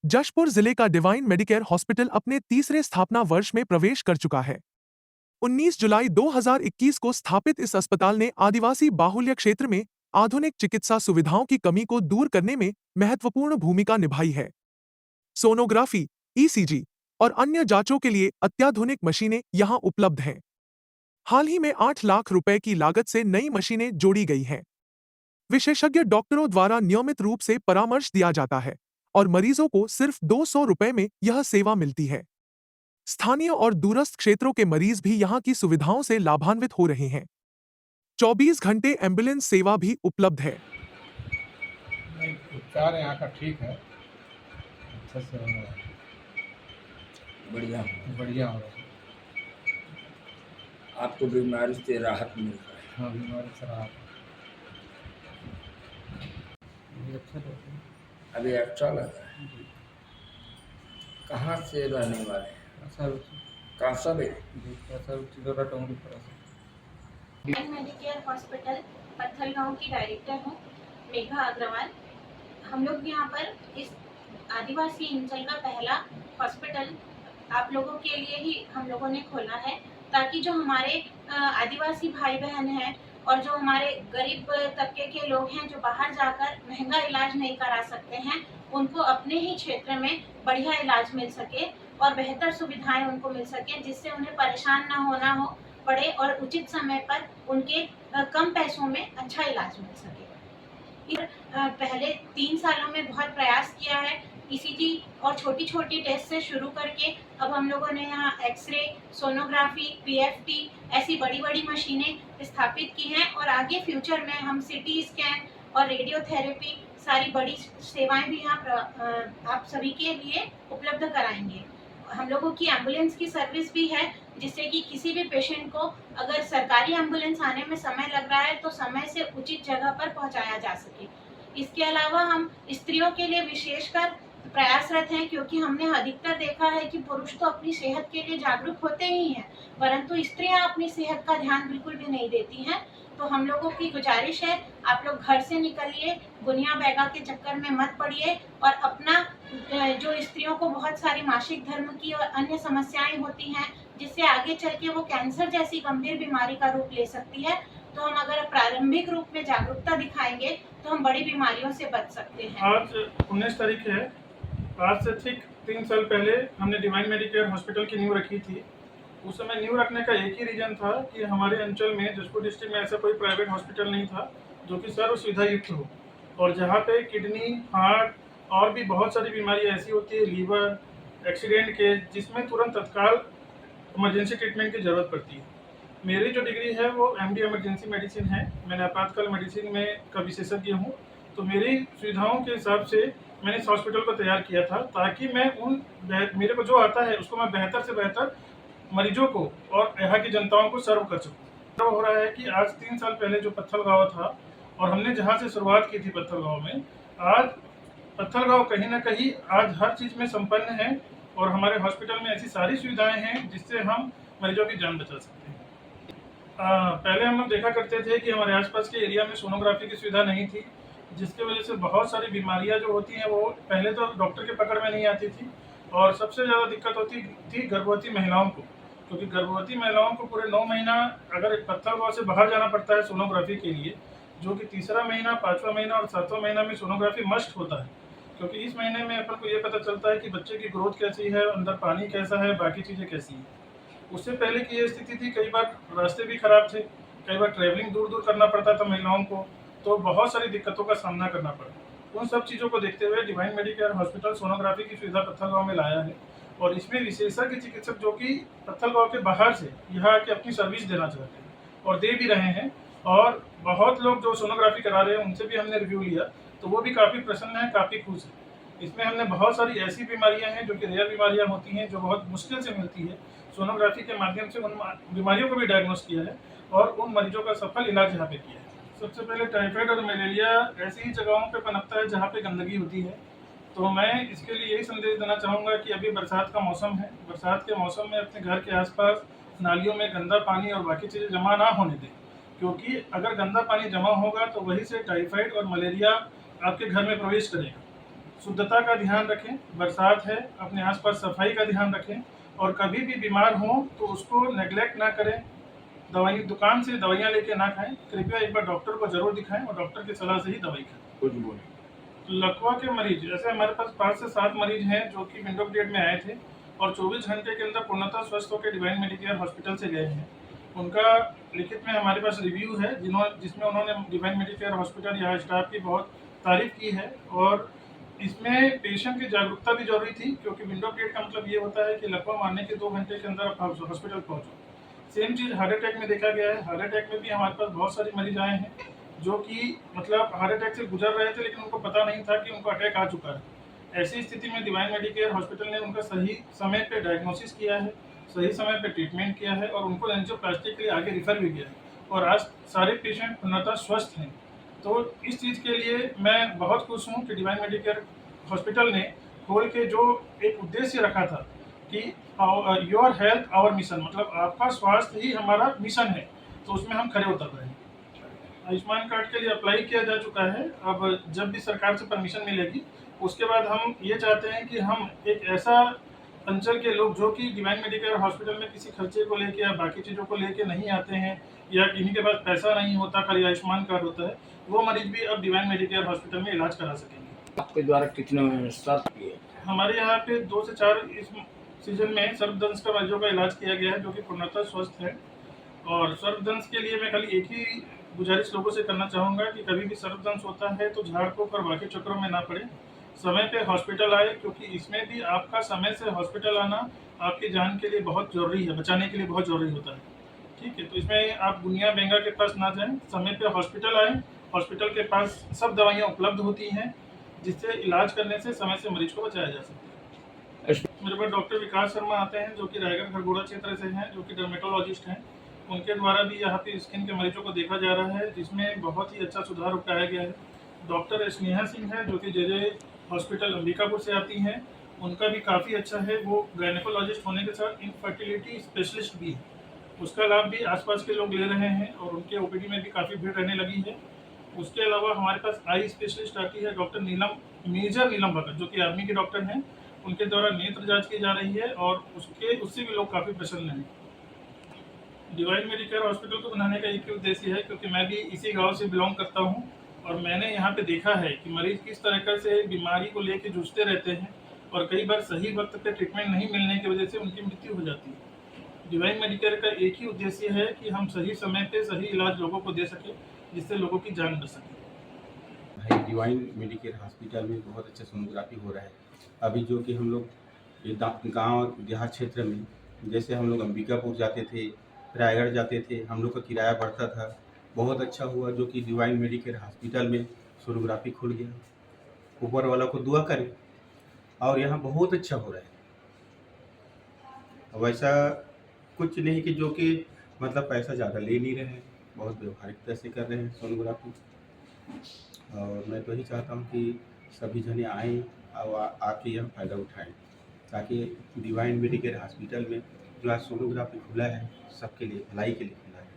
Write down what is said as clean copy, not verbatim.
जशपुर जिले का divine Medicare hospital अपने तीसरे स्थापना वर्ष में प्रवेश कर चुका है। 19 जुलाई 2021 को स्थापित इस अस्पताल ने आदिवासी बाहुल्य क्षेत्र में आधुनिक चिकित्सा सुविधाओं की कमी को दूर करने में महत्वपूर्ण भूमिका निभाई है। सोनोग्राफी, ईसीजी और अन्य जांचों के लिए अत्याधुनिक मशीनें यहां उपलब्ध हैं। हाल ही में 8 लाख रुपए की लागत से नई मशीनें जोड़ी गई हैं। विशेषज्ञ डॉक्टरों द्वारा नियमित रूप से परामर्श दिया जाता है और मरीजों को सिर्फ 200 रुपए में यह सेवा मिलती है। स्थानीय और दूरस्थ क्षेत्रों के मरीज भी यहां की सुविधाओं से लाभान्वित हो रहे हैं। 24 घंटे एम्बुलेंस सेवा भी उपलब्ध है। नहीं, उपचार यहाँ का ठीक है, अच्छे से हो रहा है, बढ़िया। बढ़िया हो रहा है। आपको बीमारी से राहत मिल रहा है। हाँ, बीमारी से राहत ये अच्छा रहता है। अभी एक्स्ट्रा लगा है। कहाँ से रहने वाले हैं? कहाँ सब है? डिवाइन मेडिकेयर हॉस्पिटल पत्थलगांव की डायरेक्टर हूँ, मेघा अग्रवाल। हम लोग यहाँ पर इस आदिवासी अंचल का पहला हॉस्पिटल आप लोगों के लिए ही हम लोगों ने खोला है, ताकि जो हमारे आदिवासी भाई बहन हैं और जो हमारे गरीब तबके के लोग हैं जो बाहर जाकर महंगा इलाज नहीं करा सकते हैं, उनको अपने ही क्षेत्र में बढ़िया इलाज मिल सके और बेहतर सुविधाएं उनको मिल सके, जिससे उन्हें परेशान ना होना हो पड़े और उचित समय पर उनके कम पैसों में अच्छा इलाज मिल सके। पहले 3 सालों में बहुत प्रयास किया है। ईसीजी और छोटी छोटी टेस्ट से शुरू करके अब हम लोगों ने यहाँ एक्सरे, सोनोग्राफी, पीएफटी ऐसी बड़ी बड़ी मशीनें स्थापित की हैं और आगे फ्यूचर में हम सीटी स्कैन और रेडियोथेरेपी सारी बड़ी सेवाएं भी यहाँ आप सभी के लिए उपलब्ध कराएंगे। हम लोगों की एम्बुलेंस की सर्विस भी है, जिससे कि किसी भी पेशेंट को अगर सरकारी एम्बुलेंस आने में समय लग रहा है तो समय से उचित जगह पर पहुंचाया जा सके। इसके अलावा हम स्त्रियों के लिए विशेषकर प्रयासरत हैं, क्योंकि हमने अधिकतर देखा है कि पुरुष तो अपनी सेहत के लिए जागरूक होते ही हैं, परंतु स्त्रियां अपनी सेहत का ध्यान बिल्कुल भी नहीं देती हैं। तो हम लोगों की गुजारिश है, आप लोग घर से निकलिए, गुनिया बैगा के चक्कर में मत पड़िए और अपना जो स्त्रियों को बहुत सारी मासिक धर्म की और अन्य समस्याएं होती हैं, जिससे आगे चल के वो कैंसर जैसी गंभीर बीमारी का रूप ले सकती है, तो हम अगर प्रारंभिक रूप में जागरूकता दिखाएंगे तो हम बड़ी बीमारियों से बच सकते हैं। आज 19 तारीख है। आज से ठीक 3 साल पहले हमने डिवाइन मेडिकेयर हॉस्पिटल की नींव रखी थी। उस समय नींव रखने का एक ही रीजन था कि हमारे अंचल में, जशपुर डिस्ट्रिक्ट में ऐसा कोई प्राइवेट हॉस्पिटल नहीं था जो कि सर्व सुविधा युक्त हो, और जहाँ पे किडनी, हार्ट और भी बहुत सारी बीमारियाँ ऐसी होती है, लीवर, एक्सीडेंट के, जिसमें तुरंत तत्काल इमरजेंसी ट्रीटमेंट की ज़रूरत पड़ती है। मेरी जो डिग्री है वो एमडी इमरजेंसी मेडिसिन है। मैंने आपातकाल मेडिसिन में का विशेषज्ञ हूँ, तो मेरी सुविधाओं के हिसाब से मैंने इस हॉस्पिटल को तैयार किया था, ताकि मैं मेरे को जो आता है उसको मैं बेहतर से बेहतर मरीजों को और यहाँ की जनताओं को सर्व कर सकूँ। तो हो रहा है कि आज 3 साल पहले जो पत्थलगांव था और हमने जहाँ से शुरुआत की थी पत्थलगांव में, आज पत्थलगांव कहीं ना कहीं आज हर चीज़ में संपन्न है और हमारे हॉस्पिटल में ऐसी सारी सुविधाएं हैं जिससे हम मरीजों की जान बचा सकते हैं। पहले हम लोग देखा करते थे कि हमारे आसपास के एरिया में सोनोग्राफी की सुविधा नहीं थी, जिसकी वजह से बहुत सारी बीमारियां जो होती हैं वो पहले तो डॉक्टर के पकड़ में नहीं आती थी, और सबसे ज़्यादा दिक्कत होती थी गर्भवती महिलाओं को, क्योंकि गर्भवती महिलाओं को पूरे 9 महीना अगर पत्थलगांव से बाहर जाना पड़ता है सोनोग्राफी के लिए, जो कि तीसरा महीना, 5वां महीना और 7वां महीना में सोनोग्राफी मस्ट होता है, क्योंकि इस महीने में अपन को ये पता चलता है कि बच्चे की ग्रोथ कैसी है, अंदर पानी कैसा है, बाकी चीज़ें कैसी हैं। उससे पहले की ये स्थिति थी, कई बार रास्ते भी खराब थे, कई बार ट्रैवलिंग दूर दूर करना पड़ता था महिलाओं को, तो बहुत सारी दिक्कतों का सामना करना पड़ा। उन सब चीज़ों को देखते हुए डिवाइन मेडिकेयर हॉस्पिटल सोनोग्राफी की सुविधा पत्थलगांव में लाया है, और इसमें विशेषज्ञ चिकित्सक जो कि पत्थलगांव के बाहर से यहाँ आके अपनी सर्विस देना चाहते हैं और दे भी रहे हैं, और बहुत लोग जो सोनोग्राफी करा रहे हैं उनसे भी हमने रिव्यू लिया, तो वो भी काफ़ी प्रसन्न है, काफ़ी खुश है। इसमें हमने बहुत सारी ऐसी बीमारियां हैं जो कि रेयर बीमारियां होती हैं, जो बहुत मुश्किल से मिलती है, सोनोग्राफी के माध्यम से उन बीमारियों को भी डायग्नोस किया है और उन मरीजों का सफल इलाज यहाँ पे किया है। सबसे पहले टाइफाइड और मलेरिया ऐसी ही जगहों पे पनपता है जहाँ पे गंदगी होती है, तो मैं इसके लिए यही संदेश देना चाहूँगा कि अभी बरसात का मौसम है, बरसात के मौसम में अपने घर के आसपास नालियों में गंदा पानी और बाकी चीज़ें जमा ना होने दें, क्योंकि अगर गंदा पानी जमा होगा तो वहीं से टाइफाइड और मलेरिया आपके घर में प्रवेश करेगा। शुद्धता का ध्यान रखें, बरसात है, अपने आसपास सफाई का ध्यान रखें और कभी भी बीमार हों तो उसको नेग्लेक्ट ना करें। दवाई दुकान से दवाइयाँ लेके ना खाएं, कृपया एक बार डॉक्टर को जरूर दिखाएं और डॉक्टर की सलाह से ही दवाई खाएं। कुछ बोले लकवा के मरीज, जैसे हमारे पास 5 से 7 मरीज हैं जो कि विंडो पीरियड में आए थे और 24 घंटे के अंदर पूर्णतः स्वस्थ होकर डिवाइन मेडिकेयर हॉस्पिटल से गए हैं। उनका लिखित में हमारे पास रिव्यू है जिसमें उन्होंने डिवाइन मेडिकेयर हॉस्पिटल या स्टाफ की बहुत तारीफ की है और इसमें पेशेंट की जागरूकता भी जरूरी थी, क्योंकि विंडो पीरियड का मतलब ये होता है कि लकवा मारने के 2 घंटे के अंदर आप हॉस्पिटल पहुंचो। सेम चीज़ हार्ट अटैक में देखा गया है। हार्ट अटैक में भी हमारे पास बहुत सारे मरीज आए हैं जो कि मतलब हार्ट अटैक से गुजर रहे थे लेकिन उनको पता नहीं था कि उनको अटैक आ चुका है। ऐसी स्थिति में डिवाइन मेडिकेयर हॉस्पिटल ने उनका सही समय पे डायग्नोसिस किया है, सही समय पे ट्रीटमेंट किया है और उनको एंजियोप्लास्टी के लिए आगे रिफर भी किया है और आज सारे पेशेंट पूर्णतः स्वस्थ हैं। तो इस चीज़ के लिए मैं बहुत खुश हूँ कि डिवाइन मेडिकेयर हॉस्पिटल ने खोल के जो एक उद्देश्य रखा था कि योर हेल्थ आवर मिशन, मतलब आपका स्वास्थ्य ही हमारा मिशन है, तो उसमें हम खरे उतर रहे हैं। आयुष्मान कार्ड के लिए अप्लाई किया जा चुका है। अब जब भी सरकार से परमिशन मिलेगी उसके बाद हम ये चाहते हैं कि हम एक ऐसा अंचल के लोग जो कि डिवाइन मेडिकेयर हॉस्पिटल में किसी खर्चे को लेके या बाकी चीज़ों को लेके नहीं आते हैं या किन्हीं के पास पैसा नहीं होता, खाली आयुष्मान कार्ड होता है, वो मरीज भी अब डिवाइन मेडिकेयर हॉस्पिटल में इलाज करा सकेंगे। आपके द्वारा कितने सर्च किए? हमारे यहाँ पे 2 से 4 इस सीजन में सर्पदंश का मरीजों का इलाज किया गया है जो कि पूर्णतः स्वस्थ है। और सर्पदंश के लिए मैं खाली एक ही गुजारिश लोगों से करना चाहूँगा कि कभी भी सर्पदंश होता है तो झाड़ फूँक और बाकी चक्करों में ना पड़े, समय पे हॉस्पिटल आए, क्योंकि इसमें भी आपका समय से हॉस्पिटल आना आपकी जान के लिए बहुत ज़रूरी है, बचाने के लिए बहुत ज़रूरी होता है। ठीक है, तो इसमें आप गुनिया बेंगा के पास ना जाएं, समय पे हॉस्पिटल आएँ। हॉस्पिटल के पास सब दवाइयाँ उपलब्ध होती हैं जिससे इलाज करने से समय से मरीज को बचाया जा सके। मेरे पास डॉक्टर विकास शर्मा आते हैं जो कि रायगढ़ खरगोड़ा क्षेत्र से हैं, जो कि डर्मेटोलॉजिस्ट हैं। उनके द्वारा भी यहाँ पे स्किन के मरीजों को देखा जा रहा है जिसमें बहुत ही अच्छा सुधार पाया गया है। डॉक्टर स्नेहा सिंह है जो कि जे हॉस्पिटल अंबिकापुर से आती हैं, उनका भी काफ़ी अच्छा है। वो गायनेकोलॉजिस्ट होने के साथ इनफर्टिलिटी स्पेशलिस्ट भी है, उसका लाभ भी आसपास के लोग ले रहे हैं और उनके ओपीडी में भी काफ़ी भीड़ रहने लगी है। उसके अलावा हमारे पास आई स्पेशलिस्ट आती है डॉक्टर मेजर नीलम भगत, जो कि आर्मी के डॉक्टर हैं। उनके द्वारा नेत्र जांच की जा रही है और उससे भी लोग काफ़ी प्रसन्न हैं। डिवाइन मेडिकेयर हॉस्पिटल को बनाने का एक ही उद्देश्य है, क्योंकि मैं भी इसी गांव से बिलोंग करता हूं और मैंने यहां पे देखा है कि मरीज किस तरह से बीमारी को लेकर जूझते रहते हैं और कई बार सही वक्त पे ट्रीटमेंट नहीं मिलने की वजह से उनकी मृत्यु हो जाती है। डिवाइन मेडिकेयर का एक ही उद्देश्य है कि हम सही समय पे सही इलाज लोगों को दे सकें जिससे लोगों की जान बच सके। भाई डिवाइन मेडिकेयर हॉस्पिटल में बहुत अच्छा सोनोग्राफी हो रहा है। अभी जो कि हम लोग ये गाँव देहात क्षेत्र में, जैसे हम लोग अंबिकापुर जाते थे, रायगढ़ जाते थे, हम लोग का किराया बढ़ता था। बहुत अच्छा हुआ जो कि डिवाइन मेडिकेयर हॉस्पिटल में सोनोग्राफी खुल गया। ऊपर वाला को दुआ करें और यहाँ बहुत अच्छा हो रहा है। वैसा कुछ नहीं कि जो कि मतलब पैसा ज़्यादा ले नहीं रहे हैं, बहुत व्यवहारिकता से कर रहे हैं सोनोग्राफी। और मैं तो यही चाहता हूँ कि सभी जने आएँ और आके यह फ़ायदा उठाएं, ताकि डिवाइन मेडिकेयर हॉस्पिटल में जो आज सोनोग्राफी खुला है सबके लिए भलाई के लिए खुला है।